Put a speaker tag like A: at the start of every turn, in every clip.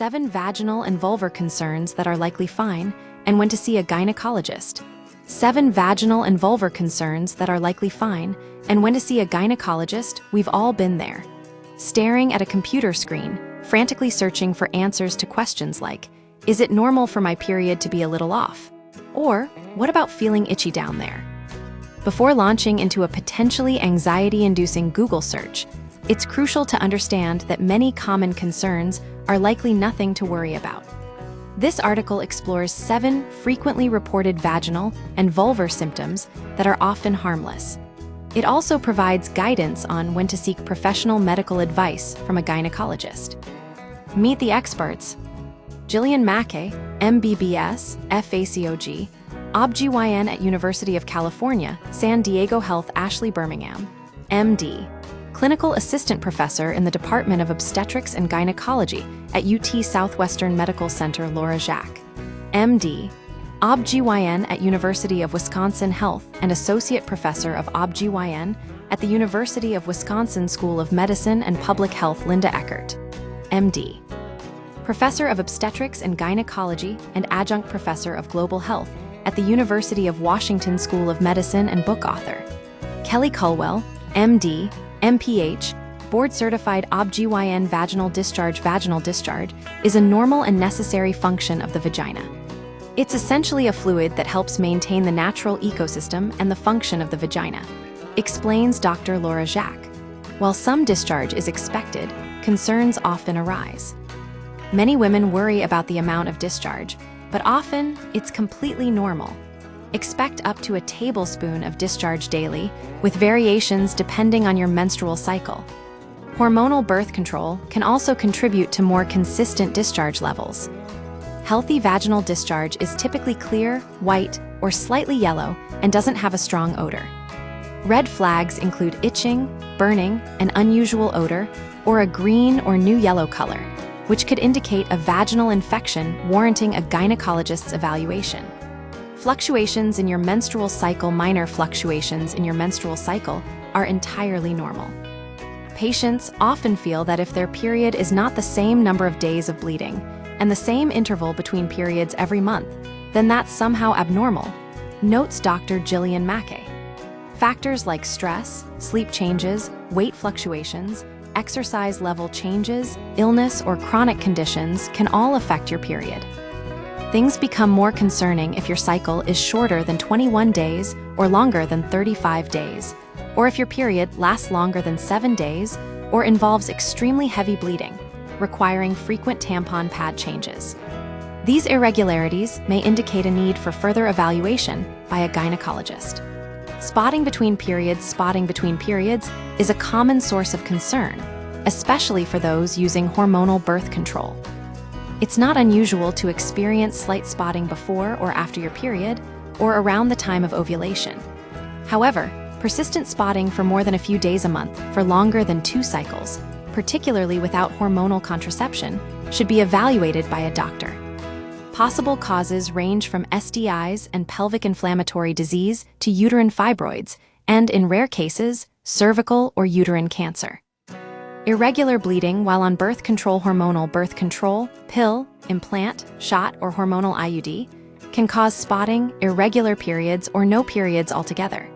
A: 7 vaginal and vulvar concerns that are likely fine, and when to see a gynecologist. 7 vaginal and vulvar concerns that are likely fine, and when to see a gynecologist. We've all been there. Staring at a computer screen, frantically searching for answers to questions like, is it normal for my period to be a little off? Or, what about feeling itchy down there? Before launching into a potentially anxiety-inducing Google search, it's crucial to understand that many common concerns are likely nothing to worry about. This article explores 7 frequently reported vaginal and vulvar symptoms that are often harmless. It also provides guidance on when to seek professional medical advice from a gynecologist. Meet the experts. Gillian Mackay, MBBS, FACOG, OB-GYN at University of California, San Diego Health Ashley Birmingham, MD, Clinical Assistant Professor in the Department of Obstetrics and Gynecology at UT Southwestern Medical Center Laura Jacques, MD, OB-GYN at University of Wisconsin Health and Associate Professor of OB-GYN at the University of Wisconsin School of Medicine and Public Health Linda Eckert, MD, Professor of Obstetrics and Gynecology and Adjunct Professor of Global Health at the University of Washington School of Medicine and book author, Kelly Culwell, MD, MPH, board-certified OB-GYN. Vaginal discharge is a normal and necessary function of the vagina. It's essentially a fluid that helps maintain the natural ecosystem and the function of the vagina, explains Dr. Laura Jacques. While some discharge is expected, concerns often arise. Many women worry about the amount of discharge, but often it's completely normal. Expect up to a tablespoon of discharge daily, with variations depending on your menstrual cycle. Hormonal birth control can also contribute to more consistent discharge levels. Healthy vaginal discharge is typically clear, white, or slightly yellow and doesn't have a strong odor. Red flags include itching, burning, an unusual odor, or a green or new yellow color, which could indicate a vaginal infection warranting a gynecologist's evaluation. Fluctuations in your menstrual cycle. Minor fluctuations in your menstrual cycle are entirely normal. Patients often feel that if their period is not the same number of days of bleeding and the same interval between periods every month, then that's somehow abnormal, notes Dr. Gillian Mackay. Factors like stress, sleep changes, weight fluctuations, exercise level changes, illness, or chronic conditions can all affect your period. Things become more concerning if your cycle is shorter than 21 days or longer than 35 days, or if your period lasts longer than 7 days or involves extremely heavy bleeding, requiring frequent tampon pad changes. These irregularities may indicate a need for further evaluation by a gynecologist. Spotting between periods is a common source of concern, especially for those using hormonal birth control. It's not unusual to experience slight spotting before or after your period, or around the time of ovulation. However, persistent spotting for more than a few days a month for longer than 2 cycles, particularly without hormonal contraception, should be evaluated by a doctor. Possible causes range from STIs and pelvic inflammatory disease to uterine fibroids, and in rare cases, cervical or uterine cancer. Irregular bleeding while on birth control. Hormonal birth control, pill, implant, shot, or hormonal IUD can cause spotting, irregular periods, or no periods altogether.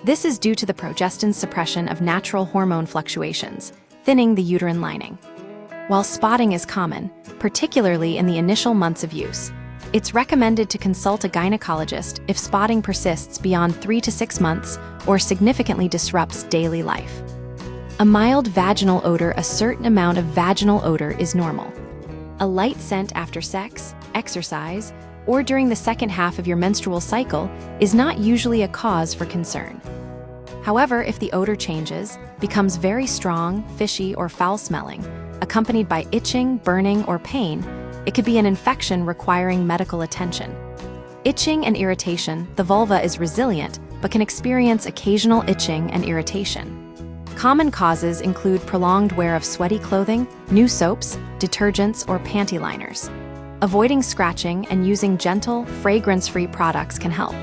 A: This is due to the progestin suppression of natural hormone fluctuations, thinning the uterine lining. While spotting is common, particularly in the initial months of use, it's recommended to consult a gynecologist if spotting persists beyond 3 to 6 months or significantly disrupts daily life. A mild vaginal odor. A certain amount of vaginal odor is normal. A light scent after sex, exercise, or during the second half of your menstrual cycle is not usually a cause for concern. However, if the odor changes, becomes very strong, fishy, or foul-smelling, accompanied by itching, burning, or pain, it could be an infection requiring medical attention. Itching and irritation. The vulva is resilient, but can experience occasional itching and irritation. Common causes include prolonged wear of sweaty clothing, new soaps, detergents, or panty liners. Avoiding scratching and using gentle, fragrance-free products can help.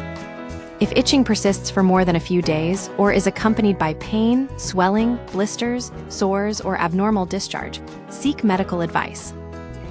A: If itching persists for more than a few days or is accompanied by pain, swelling, blisters, sores, or abnormal discharge, seek medical advice.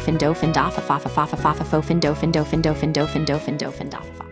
A: dofin dofin dafa fafa fafa fafa fofin dofin dofin dofin dofin dofin dofin dafa.